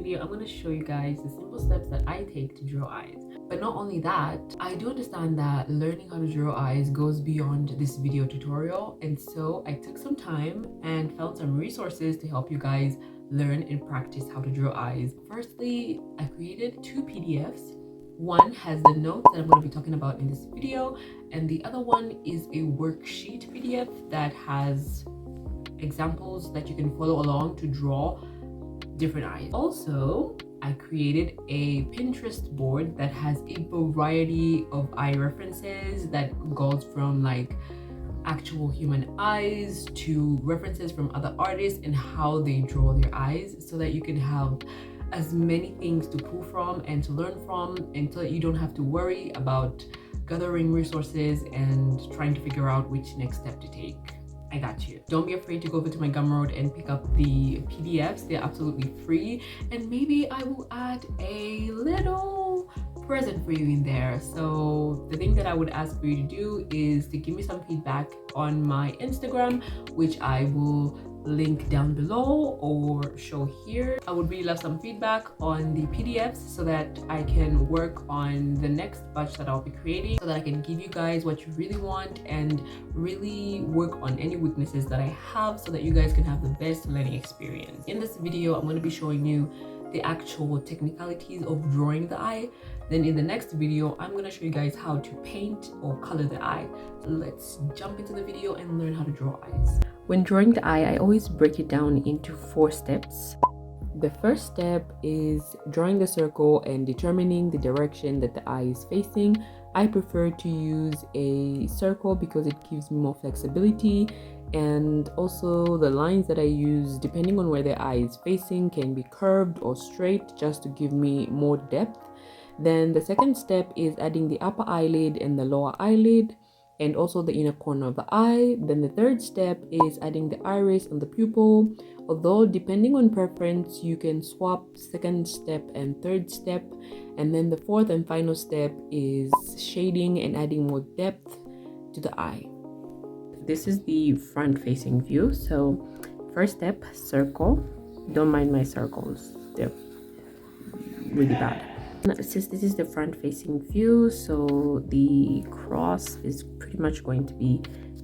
video, I'm going to show you guys the simple steps that I take to draw eyes. But not only that, I do understand that learning how to draw eyes goes beyond this video tutorial, and so I took some time and found some resources to help you guys learn and practice how to draw eyes. Firstly, I created 2 PDFs. One has the notes that I'm going to be talking about in this video, and the other one is a worksheet PDF that has examples that you can follow along to draw different eyes. Also, I created a Pinterest board that has a variety of eye references that goes from like actual human eyes to references from other artists and how they draw their eyes, so that you can have as many things to pull from and to learn from, until you don't have to worry about gathering resources and trying to figure out which next step to take. I got you. Don't be afraid to go over to my Gumroad and pick up the PDFs. They're absolutely free, and maybe I will add a little present for you in there. So the thing that I would ask for you to do is to give me some feedback on my Instagram, which I will link down below or show here. I would really love some feedback on the PDFs so that I can work on the next batch that I'll be creating, so that I can give you guys what you really want and really work on any weaknesses that I have, so that you guys can have the best learning experience. In this video, I'm going to be showing you the actual technicalities of drawing the eye. Then in the next video, I'm going to show you guys how to paint or color the eye. Let's jump into the video and learn how to draw eyes. When drawing the eye, I always break it down into 4 steps. The first step is drawing the circle and determining the direction that the eye is facing. I prefer to use a circle because it gives me more flexibility, and also the lines that I use, depending on where the eye is facing, can be curved or straight just to give me more depth. Then the second step is adding the upper eyelid and the lower eyelid, and also the inner corner of the eye. Then the third step is adding the iris and the pupil, although depending on preference you can swap second step and third step. And then the fourth and final step is shading and adding more depth to the eye. This is the front facing view. So first step, circle. Don't mind my circles, they're really bad. Since this is the front facing view, so the cross is pretty much going to be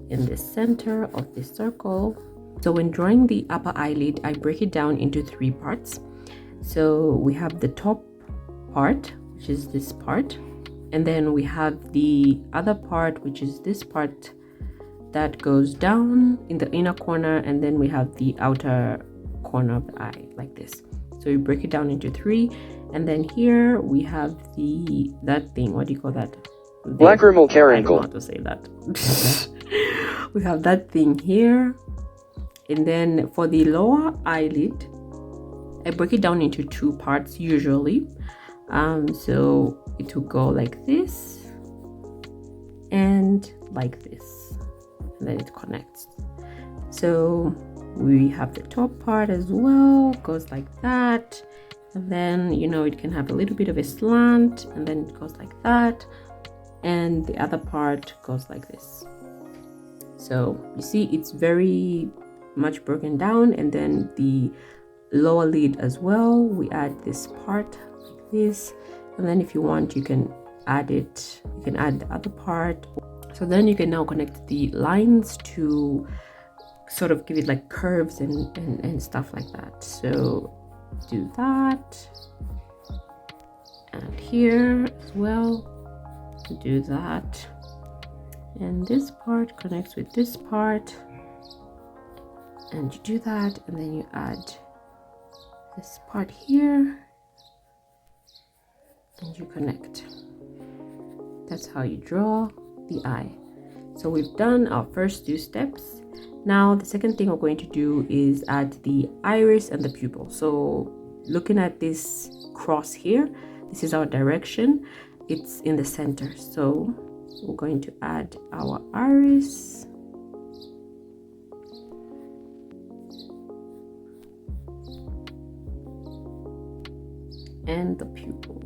in the center of the circle. So when drawing the upper eyelid, I break it down into 3 parts. So we have the top part, which is this part, and then we have the other part, which is this part that goes down in the inner corner, and then we have the outer corner of the eye like this. So we break it down into 3. And then here we have that thing, what do you call that? Lacrimal caruncle. I don't know how to say that. We have that thing here. And then for the lower eyelid, I break it down into 2 parts usually. So it will go like this and like this, and then it connects. So we have the top part as well, goes like that. And then, you know, it can have a little bit of a slant, and then it goes like that, and the other part goes like this. So you see, it's very much broken down. And then the lower lid as well, we add this part like this, and then if you want, you can add it, you can add the other part. So then you can now connect the lines to sort of give it like curves and stuff like that. So do that, and here as well do that, and this part connects with this part, and you do that, and then you add this part here and you connect. That's how you draw the eye. So we've done our first 2 steps. Now the second thing we're going to do is add the iris and the pupil. So looking at this cross here, this is our direction, it's in the center. So we're going to add our iris and the pupil.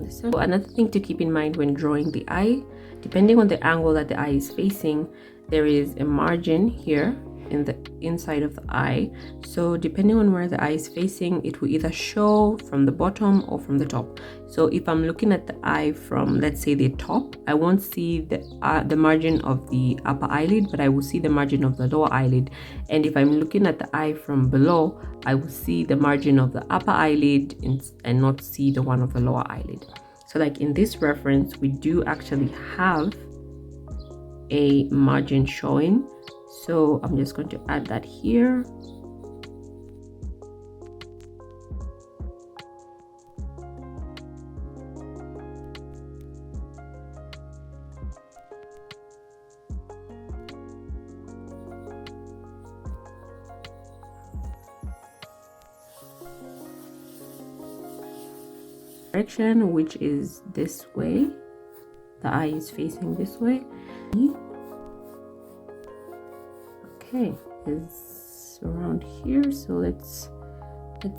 So another thing to keep in mind when drawing the eye, depending on the angle that the eye is facing, there is a margin here in the inside of the eye. So depending on where the eye is facing, it will either show from the bottom or from the top. So if I'm looking at the eye from, let's say, the top, I won't see the margin of the upper eyelid, but I will see the margin of the lower eyelid. And if I'm looking at the eye from below, I will see the margin of the upper eyelid and not see the one of the lower eyelid. So like in this reference, we do actually have a margin showing. So I'm just going to add that here. Direction, which is this way, the eye is facing this way. Okay, it's around here, so let's okay.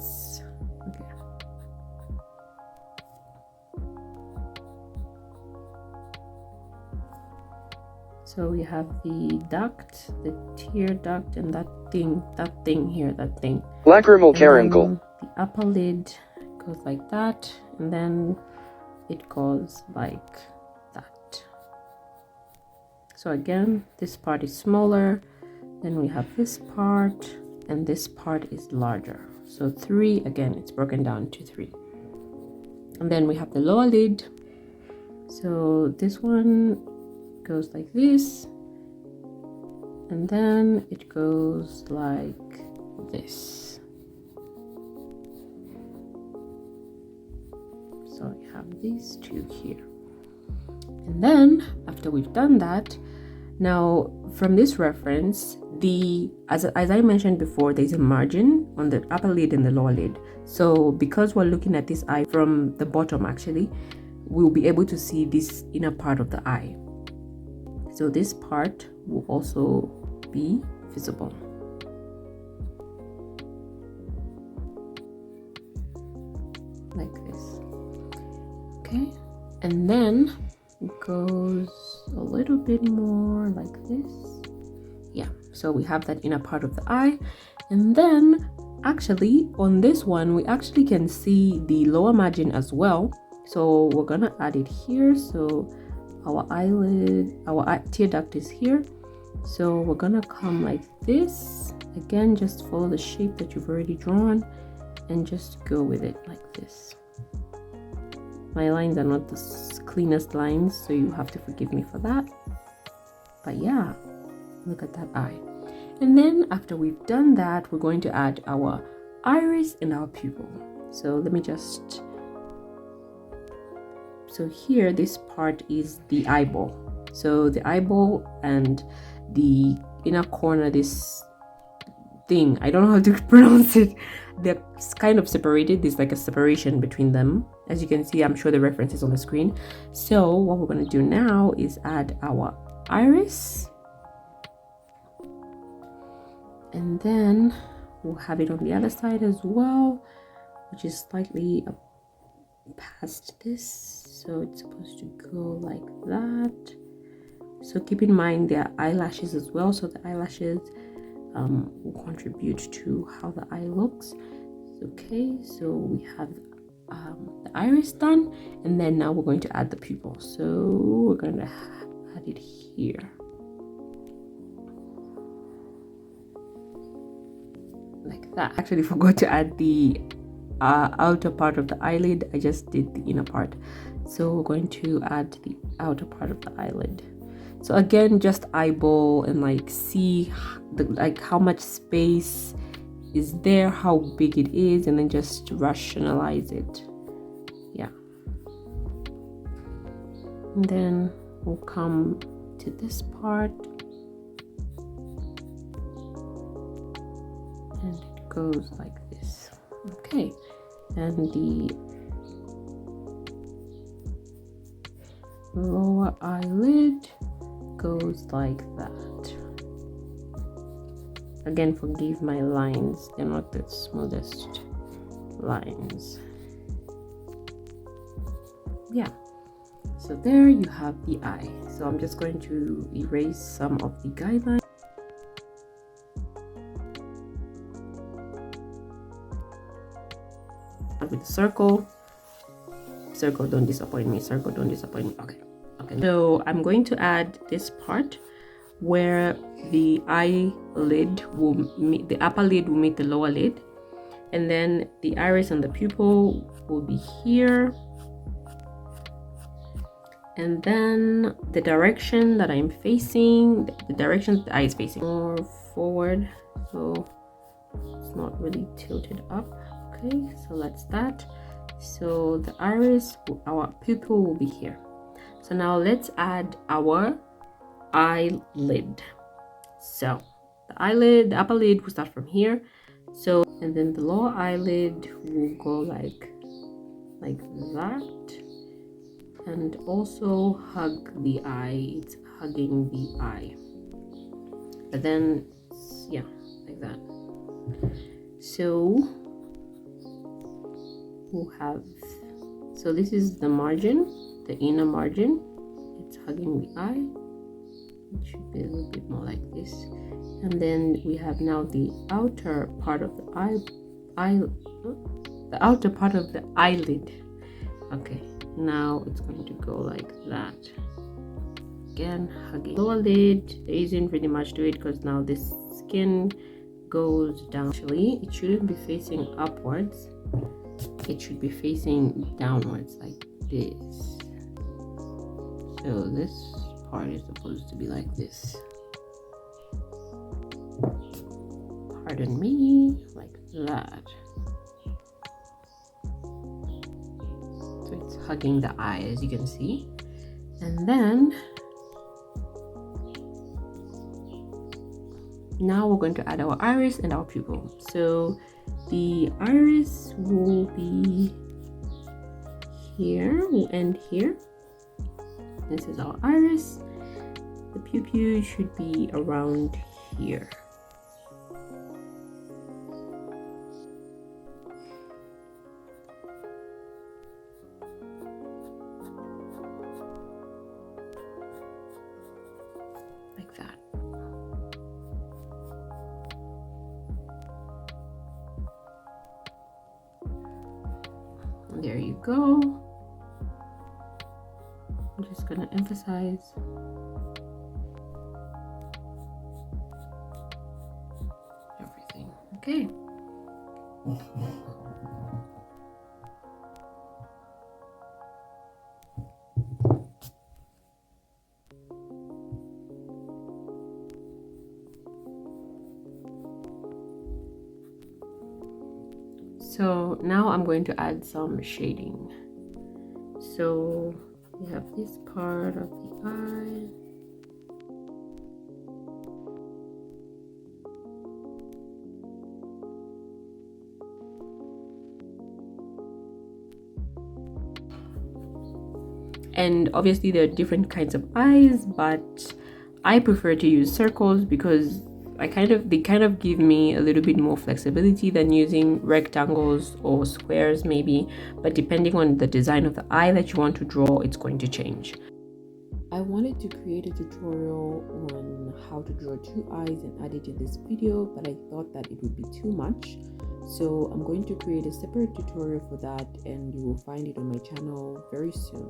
So we have the duct, the tear duct, and that thing here, that thing. Lacrimal caruncle. The upper lid goes like that, and then it goes like that. So again, this part is smaller, then we have this part, and this part is larger. So 3, again, it's broken down to 3. And then we have the lower lid. So this one goes like this, and then it goes like this. So I have these two here. And then after we've done that, now from this reference, as I mentioned before, there's a margin on the upper lid and the lower lid. So because we're looking at this eye from the bottom, actually, we'll be able to see this inner part of the eye. So this part will also be visible. Like this. Okay, and then it goes a little bit more like this. Yeah, so we have that inner part of the eye. And then actually on this one, we actually can see the lower margin as well. So we're gonna add it here. So our eyelid, our tear duct is here. So we're gonna come like this. Again, just follow the shape that you've already drawn and just go with it like this. My lines are not the cleanest lines, so you have to forgive me for that. But yeah, look at that eye. And then after we've done that, we're going to add our iris and our pupil. So let me just, so here this part is the eyeball. So the eyeball and the inner corner, this thing, I don't know how to pronounce it, they're kind of separated. There's like a separation between them. As you can see, I'm sure the reference is on the screen. So what we're going to do now is add our iris, and then we'll have it on the other side as well, which is slightly past this. So it's supposed to go like that. So keep in mind there are eyelashes as well, so the eyelashes will contribute to how the eye looks. Okay, so we have the iris done, and then now we're going to add the pupil. So we're going to add it here. Like that. Actually forgot to add the outer part of the eyelid. I just did the inner part. So we're going to add the outer part of the eyelid. So again, just eyeball and like see like how much space is there, how big it is, and then just rationalize it. Yeah. And then we'll come to this part, and it goes like this. Okay, and the lower eyelid goes like that. Again, forgive my lines, they're not the smoothest lines. Yeah, so there you have the eye. So I'm just going to erase some of the guidelines. with the circle. Circle, don't disappoint me. Circle, don't disappoint me. Okay. So I'm going to add this part where the eyelid will meet, the upper lid will meet the lower lid, and then the iris and the pupil will be here. And then the direction that I'm facing, the direction the eye is facing, more forward, so it's not really tilted up. Okay, so that's that. So the iris, our pupil will be here. So now let's add our eyelid. So the eyelid, the upper lid will start from here. So, and then the lower eyelid will go like that, and also hug the eye. It's hugging the eye. But then, yeah, like that. So we'll have, so this is the margin, the inner margin. It's hugging the eye. It should be a little bit more like this. And then we have now the outer part of the the outer part of the eyelid. Okay, now it's going to go like that. Again, hugging lower lid. There isn't really much to it because now this skin goes down. Actually, it shouldn't be facing upwards. It should be facing downwards like this. So this part is supposed to be like this. Pardon me, like that. So it's hugging the eye, as you can see. And then now we're going to add our iris and our pupil. So the iris will be here, will end here. This is our iris. The pupil should be around here. Like that. And there you go. I'm just gonna emphasize everything. Okay. So now I'm going to add some shading. So we have this part of the eye. And obviously there are different kinds of eyes, but I prefer to use circles because they kind of give me a little bit more flexibility than using rectangles or squares maybe, but depending on the design of the eye that you want to draw, it's going to change. I wanted to create a tutorial on how to draw two eyes and add it in this video, but I thought that it would be too much. So I'm going to create a separate tutorial for that, and you will find it on my channel very soon.